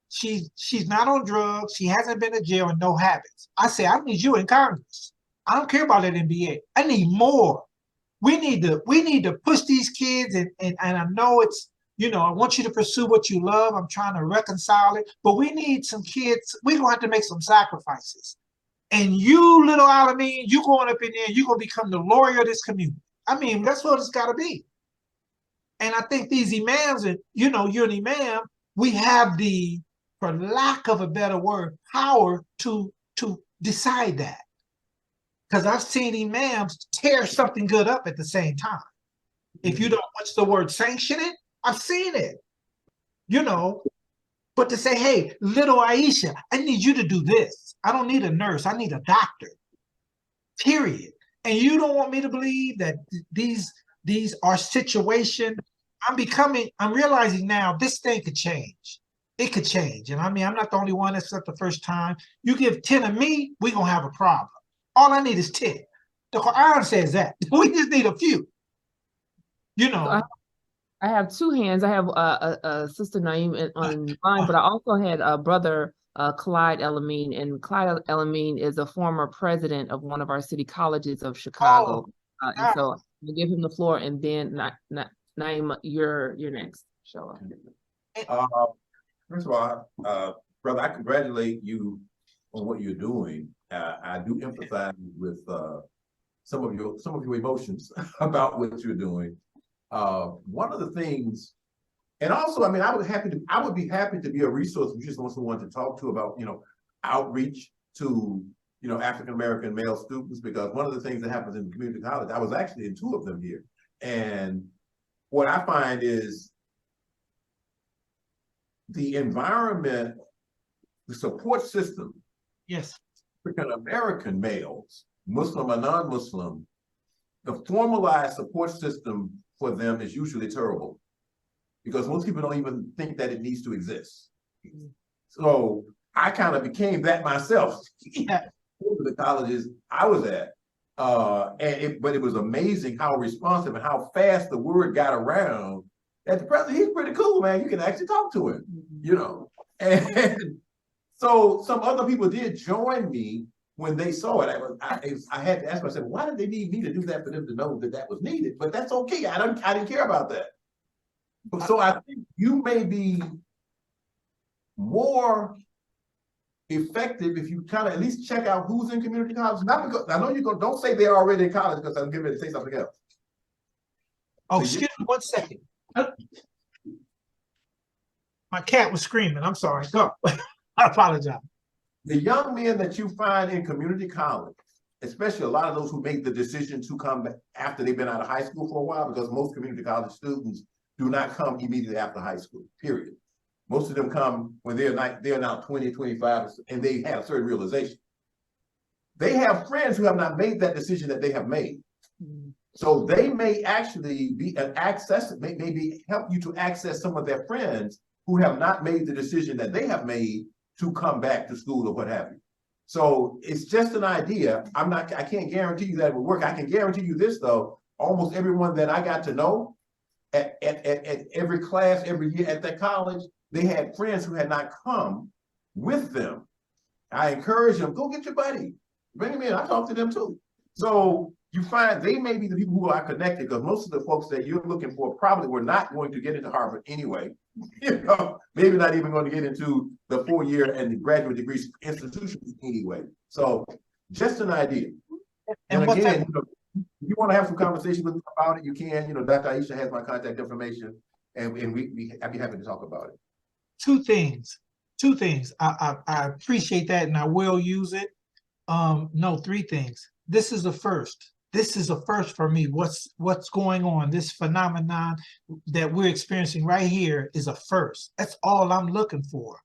B: She's not on drugs. She hasn't been to jail and no habits. I say, I need you in Congress. I don't care about that MBA. I need more. We need to push these kids, and I know it's, you know, I want you to pursue what you love. I'm trying to reconcile it, but we need some kids. We're gonna have to make some sacrifices. And you, little Alameen, you going up in there, you're gonna become the lawyer of this community. I mean, that's what it's gotta be. And I think these imams, and you know, you're an imam, we have the, for lack of a better word, power to decide that. Because I've seen imams tear something good up at the same time. If you don't, what's the word, sanction it? I've seen it. You know, But to say, hey, little Aisha, I need you to do this. I don't need a nurse. I need a doctor, period. And you don't want me to believe that these are situations. I'm realizing now this thing could change. It could change. And I mean, I'm not the only one that's not the first time. You give 10 of me, we're going to have a problem. All I need is 10. The Quran says that. We just need a few. You know.
A: I have two hands. I have a sister Naim on mine, but I also had a brother, Clyde Elamine, and Clyde Elamine is a former president of one of our city colleges of Chicago. And so I'll give him the floor, and then Naim, you're next. Show up.
E: First of all, brother, I congratulate you on what you're doing. I do empathize with some of your emotions about what you're doing. One of the things, and also, I mean, I would be happy to be a resource if you just want someone to talk to about, outreach to, African American male students, because one of the things that happens in community college, I was actually in 2 of them here. And what I find is the environment, the support system,
B: yes,
E: African American males, Muslim or non-Muslim, the formalized support system for them is usually terrible, because most people don't even think that it needs to exist. So I kind of became that myself. The colleges I was at, but it was amazing how responsive and how fast the word got around that the president, he's pretty cool, man. You can actually talk to him, And so some other people did join me when they saw it. I had to ask myself, why did they need me to do that for them to know that that was needed? But that's okay. I didn't care about that. So I think you may be more effective if you kind of at least check out who's in community college. Not because I know you're going. Don't say they're already in college, because I'm getting ready to say something else.
B: Oh, excuse me 1 second. My cat was screaming. I'm sorry. Go. I apologize.
E: The young men that you find in community college, especially a lot of those who made the decision to come back after they've been out of high school for a while, because most community college students do not come immediately after high school, period. Most of them come when they're now 20, 25, and they have a certain realization. They have friends who have not made that decision that they have made. So they may actually be an access, maybe help you to access some of their friends who have not made the decision that they have made to come back to school or what have you. So it's just an idea. I can't guarantee you that it will work. I can guarantee you this though, almost everyone that I got to know at every class, every year at that college, they had friends who had not come with them. I encourage them, go get your buddy, bring them in. I talk to them too. So you find they may be the people who are connected, because most of the folks that you're looking for probably were not going to get into Harvard anyway. Maybe not even going to get into the 4-year and the graduate degree institutions anyway. So just an idea. And again, if you want to have some conversation with me about it, you can. Dr. Aisha has my contact information, and I'd be happy to talk about it.
B: Two things. I appreciate that, and I will use it. No, 3 things. This is the first. This is a first for me. What's going on? This phenomenon that we're experiencing right here is a first. That's all I'm looking for.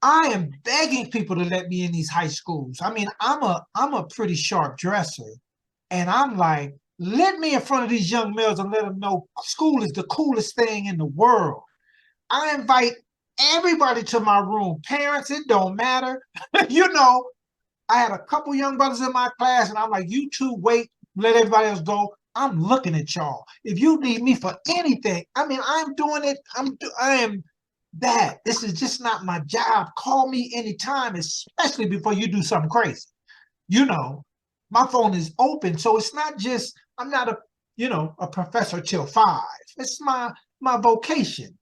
B: I am begging people to let me in these high schools. I mean, I'm a pretty sharp dresser, and I'm like, let me in front of these young males and let them know school is the coolest thing in the world. I invite everybody to my room. Parents, it don't matter. I had a couple young brothers in my class, and I'm like, you two wait, let everybody else go. I'm looking at y'all. If you need me for anything, I mean, I'm doing it. I am that. This is just not my job. Call me anytime, especially before you do something crazy. My phone is open, so it's not just, I'm not a professor till 5. It's my vocation.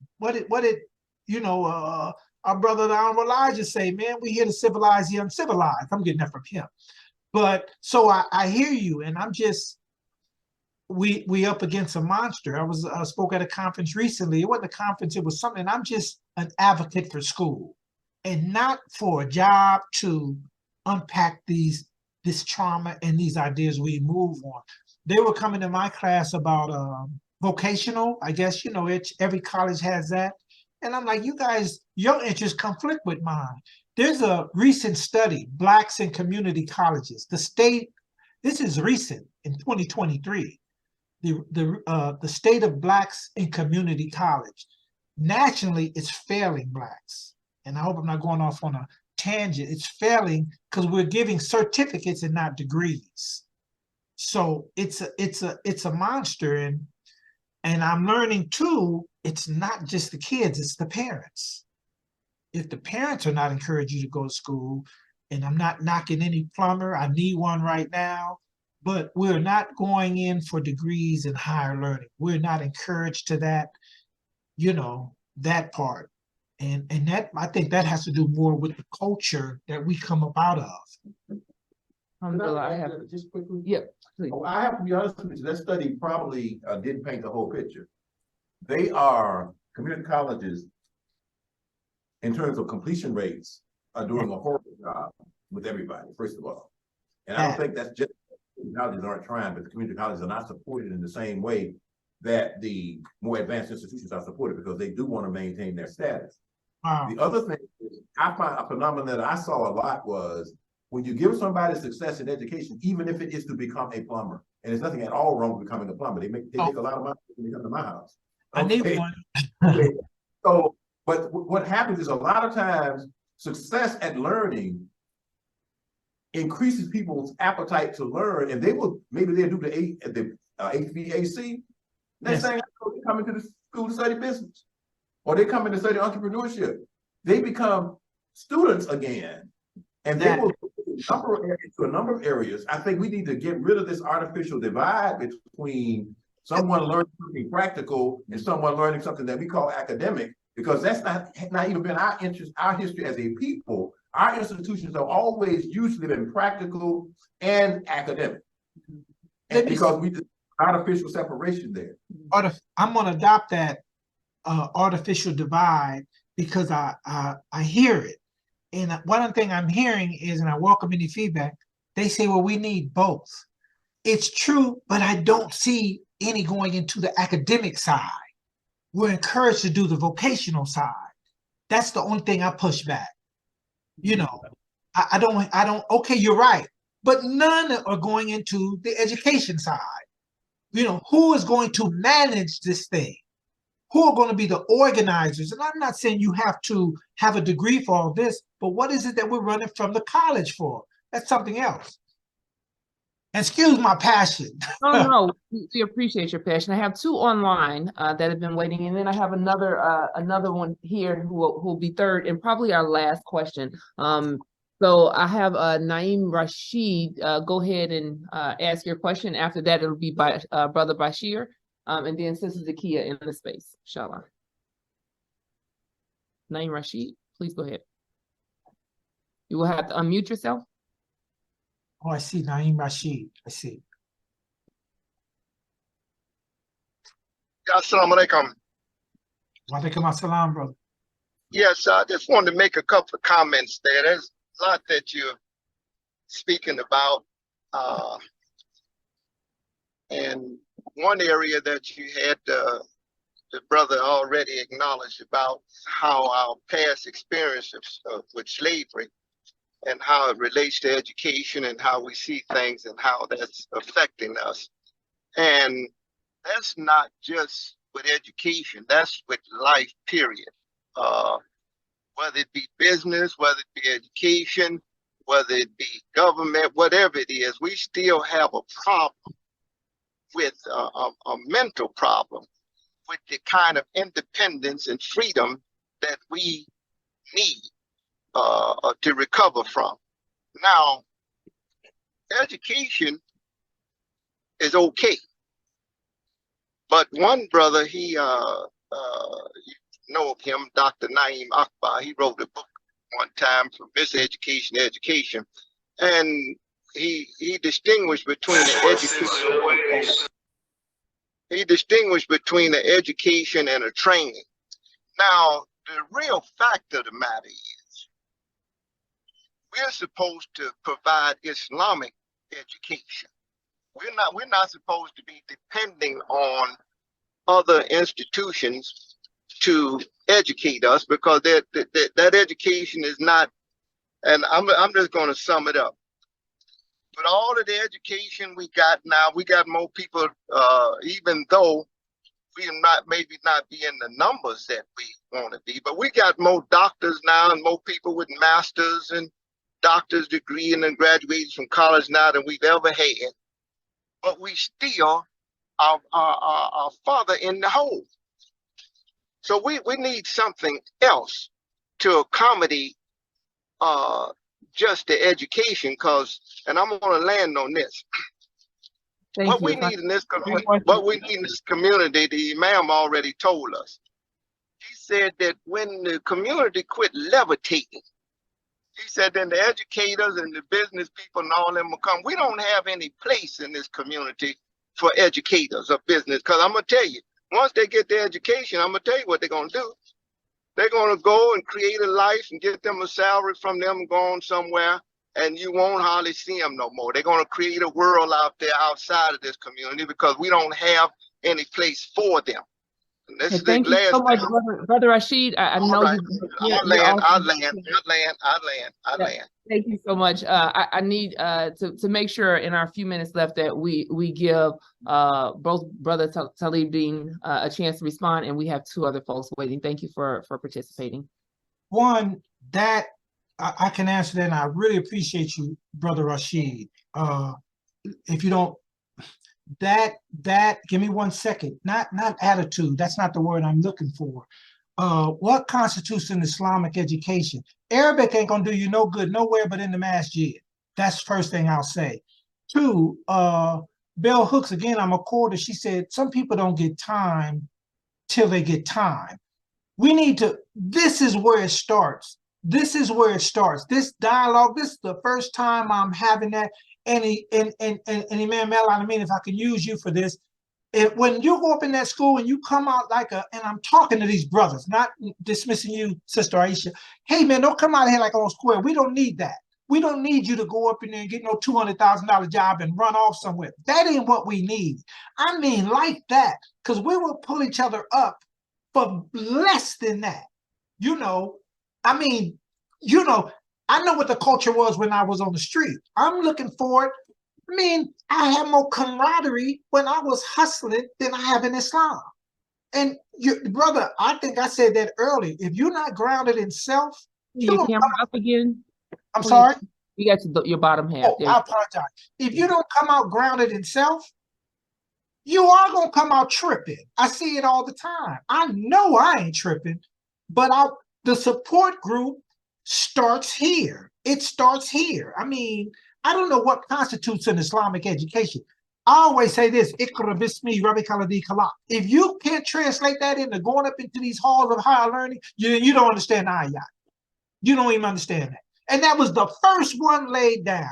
B: Our brother, the Honorable Elijah say, man, we here to civilize the uncivilized. I'm getting that from him. But so I hear you, and I'm just, we up against a monster. I spoke at a conference recently. It wasn't a conference, it was something. I'm just an advocate for school, and not for a job to unpack this trauma and these ideas we move on. They were coming to my class about vocational. I guess, every college has that. And I'm like, you guys, your interests conflict with mine. There's a recent study, Blacks in community colleges. The state, this is recent in 2023. The state of Blacks in community college. Nationally, it's failing Blacks. And I hope I'm not going off on a tangent. It's failing because we're giving certificates and not degrees. So it's a monster. And I'm learning too, it's not just the kids, it's the parents. If the parents are not encouraging you to go to school, and I'm not knocking any plumber, I need one right now, but we're not going in for degrees and higher learning. We're not encouraged to that, you know, that part. And that, I think that has to do more with the culture that we come up out of.
A: I have,
E: Just quickly.
A: yep, please.
E: Oh, I have to be honest with you, that study probably didn't paint the whole picture. They are, community colleges, in terms of completion rates, are doing a horrible job with everybody, first of all. And I don't think that's just, colleges aren't trying, but the community colleges are not supported in the same way that the more advanced institutions are supported, because they do want to maintain their status.
B: Wow.
E: The other thing is, I find a phenomenon that I saw a lot was, when you give somebody success in education, even if it is to become a plumber, and there's nothing at all wrong with becoming a plumber, they make a lot of money when they come to my house.
B: I need one.
E: Okay. So, but what happens is, a lot of times success at learning increases people's appetite to learn, and they will, maybe they'll do the HVAC. Next thing I know, they come into the school to study business, or they come in to study entrepreneurship. They become students again, and they will to a number of areas. I think we need to get rid of this artificial divide between someone learning something practical and someone learning something that we call academic, because that's not even been our interest, our history as a people. Our institutions have always usually been practical and academic, and because we did artificial separation there.
B: I'm going to adopt that artificial divide, because I hear it. And one thing I'm hearing is, and I welcome any feedback, they say, well, we need both. It's true, but I don't see any going into the academic side. We're encouraged to do the vocational side. That's the only thing I push back. You know, I don't, okay, you're right, but none are going into the education side. You know, who is going to manage this thing? Who are going to be the organizers? And I'm not saying you have to have a degree for all this, but what is it that we're running from the college for? That's something else. Excuse my passion.
A: No, we appreciate your passion. I have two online that have been waiting, and then I have another one here who will be third and probably our last question. So I have Naim Rashid. Go ahead and ask your question. After that, it'll be by Brother Bashir, and then Sister Zakia in the space. Inshallah. Naim Rashid, please go ahead. You will have to unmute yourself.
B: Oh, I see Naim Rashid. I see.
F: Assalamu alaikum.
B: Wa alaikum assalam, brother.
F: Yes, I just wanted to make a couple of comments there. There's a lot that you're speaking about. And one area that you had the brother already acknowledged about how our past experiences with slavery and how it relates to education and how we see things and how that's affecting us. And that's not just with education, that's with life, period. Whether it be business, whether it be education, whether it be government, whatever it is, we still have a problem with a mental problem with the kind of independence and freedom that we need to recover from. Now, education is okay, but one brother, he, you know of him, Dr. Naim Akbar, he wrote a book one time from Miseducation to Education, and he distinguished between the education. He distinguished between the education and a training. Now, the real fact of the matter is, we're supposed to provide Islamic education. We're not supposed to be depending on other institutions to educate us, because that education is not, and I'm just going to sum it up. But all of the education we got now, we got more people, even though we maybe not be in the numbers that we want to be, but we got more doctors now and more people with masters and doctor's degree and then graduated from college now than we've ever had. But we still are farther in the hole. So we need something else to accommodate just the education, and I'm going to land on this. What we need in this community, the Imam already told us. He said that when the community quit levitating, he said then the educators and the business people and all them will come. We don't have any place in this community for educators or business, because I'm going to tell you, once they get their education, I'm going to tell you what they're going to do. They're going to go and create a life and get them a salary from them and go on somewhere, and you won't hardly see them no more. They're going to create a world out there outside of this community because we don't have any place for them.
A: Thank you so much, Brother Rashid. I know
F: right. I'll land.
A: Thank you so much. I need to make sure in our few minutes left that we give both Brother Talib Deen a chance to respond, and we have two other folks waiting. Thank you for participating.
B: One, that I can answer that, and I really appreciate you, Brother Rashid. If you don't, that give me 1 second. Not attitude. That's not the word I'm looking for. What constitutes an Islamic education? Arabic ain't gonna do you no good nowhere but in the masjid. That's the first thing I'll say. Two, Bell Hooks, again, I'm a quarter. She said some people don't get time till they get time. We need to, this is where it starts. This is where it starts. This dialogue, this is the first time I'm having that. And Imam Elamine, if I can use you for this, when you go up in that school and you come out and I'm talking to these brothers, not dismissing you, Sister Aisha. Hey man, don't come out here like on square. We don't need that. We don't need you to go up in there and get no $200,000 job and run off somewhere. That ain't what we need. I mean, like that, because we will pull each other up for less than that. I know what the culture was when I was on the street. I'm looking for it. I mean, I had more camaraderie when I was hustling than I have in Islam. And brother, I think I said that earlier. If you're not grounded in self,
A: your camera up again.
B: I'm sorry.
A: You got your bottom half.
B: Oh, I apologize. If you don't come out grounded in self, you are gonna come out tripping. I see it all the time. I know I ain't tripping, but the support group starts here. It starts here. I mean, I don't know what constitutes an Islamic education. I always say this, Iqra bismi rabbika alladhi khalaq. If you can't translate that into going up into these halls of higher learning, you don't understand ayat. You don't even understand that. And that was the first one laid down.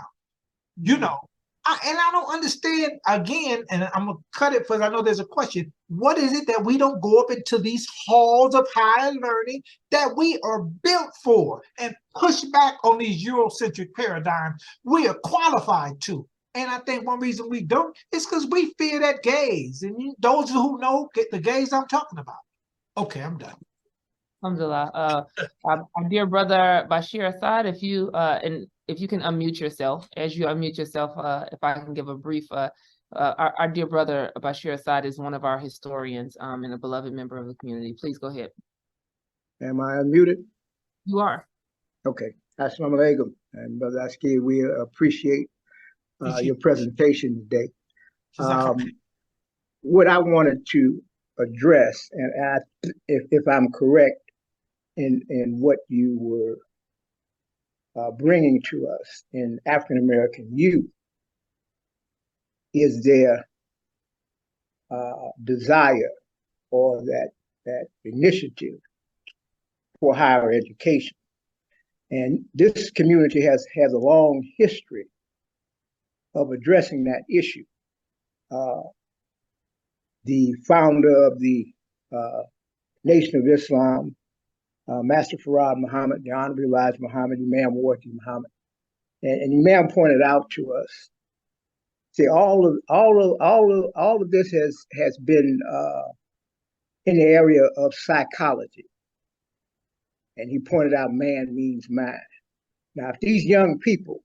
B: And I don't understand, again, and I'm going to cut it because I know there's a question. What is it that we don't go up into these halls of higher learning that we are built for and push back on these Eurocentric paradigms we are qualified to? And I think one reason we don't is because we fear that gaze. And those who know get the gaze I'm talking about. Okay, I'm done.
A: Alhamdulillah. Our dear brother Bashir Assad, if you can unmute yourself. As you unmute yourself, if I can give a brief, our dear brother Bashir Assad is one of our historians and a beloved member of the community. Please go ahead.
G: Am I unmuted?
A: You are.
G: Okay. Assalamu alaikum. And Brother Aski, we appreciate your presentation today. What I wanted to address, and if I'm correct in what you were bringing to us in African American youth, is their desire or that initiative for higher education. And this community has a long history of addressing that issue. The founder of the Nation of Islam, Master Farad Muhammad, the Honorable Elijah Muhammad, Imam Warki Muhammad, and Imam pointed out to us, see, all of this has been in the area of psychology. And he pointed out man means mind. Now, if these young people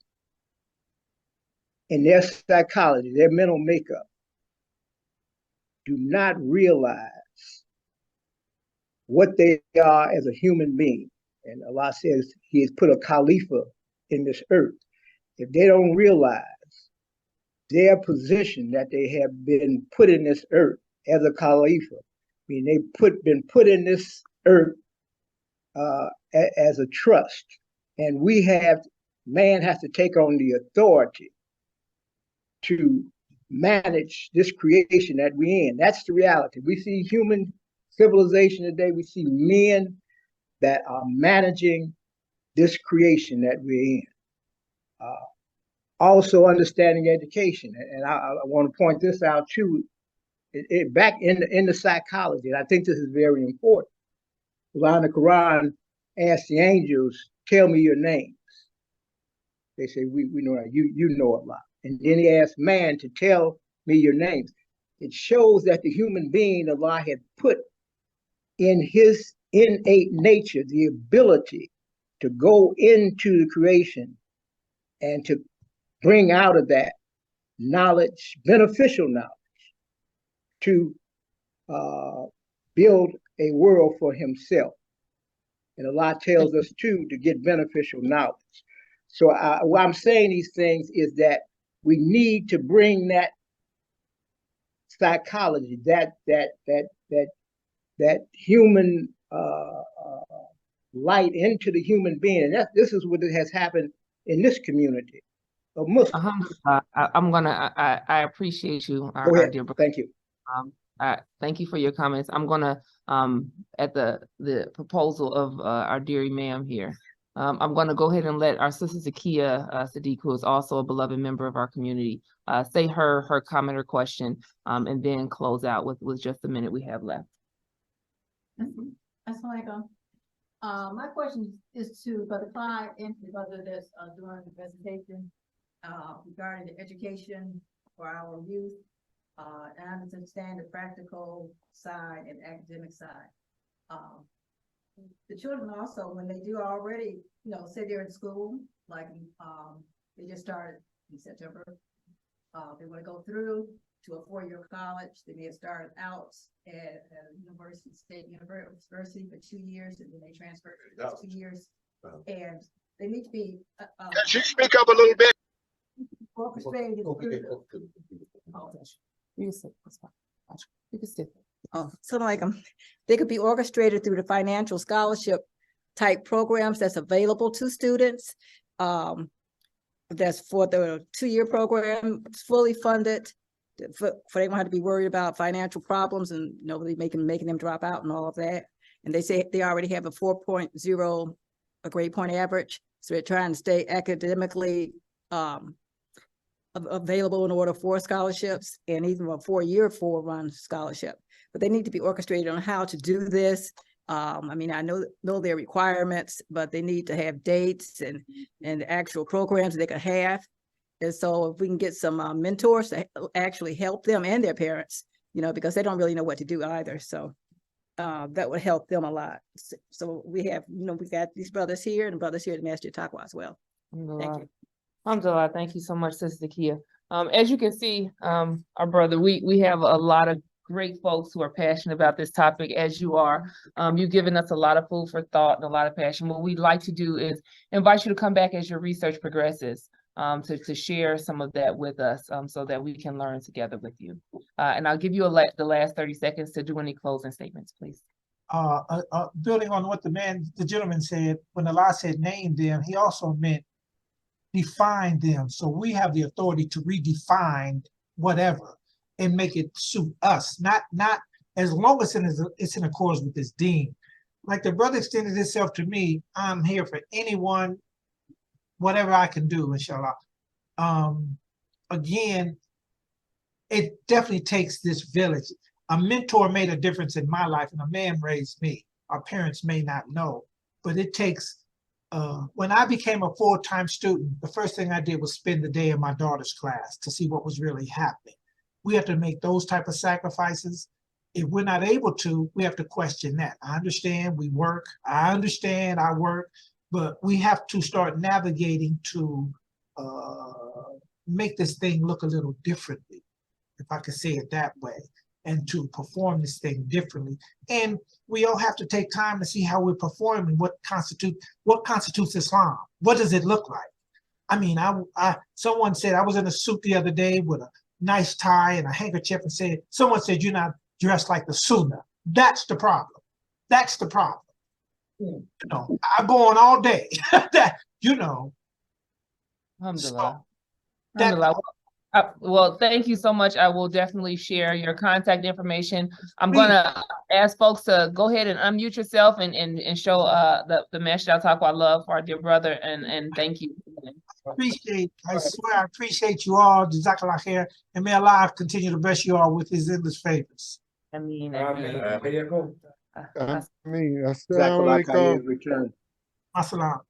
G: in their psychology, their mental makeup, do not realize what they are as a human being, and Allah says he has put a Khalifa in this earth, if they don't realize their position that they have been put in this earth as a Khalifa, I mean, they've been put in this earth as a trust, and man has to take on the authority to manage this creation that we're in. That's the reality. We see human civilization today. We see men that are managing this creation that we're in. Also understanding education. And I want to point this out too, back in the psychology, and I think this is very important. Allah in the Quran asks the angels, tell me your names. They say, we know that. You know Allah. And then he asked man to tell me your names. It shows that the human being Allah had put in his innate nature the ability to go into the creation and to bring out of that knowledge, beneficial knowledge, to build a world for himself. And Allah tells us too to get beneficial knowledge. So why I'm saying these things is that we need to bring that psychology, that human light into the human being. And this is what has happened in this community of Muslims.
A: I appreciate you, our dear brother.
G: Thank you.
A: Thank you for your comments. I'm gonna at the proposal of our dear Imam here. I'm going to go ahead and let our sister Zakia Sadik, who is also a beloved member of our community, say her comment or question, and then close out with just the minute we have left.
H: Assalamualaikum. My question is to Brother Clyde and to Brother that's doing the presentation regarding the education for our youth. And I understand the practical side and academic side. The children also, when they do already, say they're in school, like they just started in September, they want to go through to a 4-year college. They may have started out at a university, state university for 2 years, and then they transfer for 2 years. And they need to be.
F: Could you speak up a little bit?
H: Orchestrated.
A: You can sit.
H: Oh, something like them. They could be orchestrated through the financial scholarship type programs that's available to students. That's for the 2-year program. It's fully funded. For they don't have to be worried about financial problems and nobody making them drop out and all of that. And they say they already have a 4.0 a grade point average, so they're trying to stay academically available in order for scholarships, and even a 4-year run scholarship. But they need to be orchestrated on how to do this. I mean, I know their requirements, but they need to have dates and actual programs they could have. And so if we can get some mentors to actually help them and their parents, because they don't really know what to do either. So that would help them a lot. So we have, we got these brothers here and brothers here at Master Taqwa as well. Thank you.
A: Alhamdulillah, thank you so much, Sister Zakia. As you can see, our brother, we have a lot of great folks who are passionate about this topic, as you are. You've given us a lot of food for thought and a lot of passion. What we'd like to do is invite you to come back as your research progresses, to share some of that with us, so that we can learn together with you. And I'll give you the last 30 seconds to do any closing statements, please.
B: Building on what the gentleman said, when Allah said name them, he also meant define them. So we have the authority to redefine whatever and make it suit us, not as long as it's in accordance with this deen. Like the brother extended himself to me, I'm here for anyone, whatever I can do, inshallah. Again, it definitely takes this village. A mentor made a difference in my life, and a man raised me. Our parents may not know, but it takes, when I became a full-time student, the first thing I did was spend the day in my daughter's class to see what was really happening. We have to make those type of sacrifices. if we're not able to, we have to question that. I understand we work, I understand I work, but we have to start navigating to make this thing look a little differently, if I could say it that way, and to perform this thing differently. And we all have to take time to see how we're performing, what constitutes Islam. What does it look like? I mean, someone said, I was in a suit the other day with a nice tie and a handkerchief, and someone said, you're not dressed like the Sunnah. That's the problem. That's the problem. You know, I go on all day. That, you know.
A: Alhamdulillah.
B: So
A: Alhamdulillah. Well, thank you so much. I will definitely share your contact information. I'm gonna ask folks to go ahead and unmute yourself and show the message I'll talk about love for our dear brother, and thank you.
B: I swear I appreciate you all. Jazakallah khair, and may Allah continue to bless you all with his endless favors.
A: I mean,
I: Assalamu
G: Jazakallah
I: alaikum.
G: khair, return.
B: Assalam.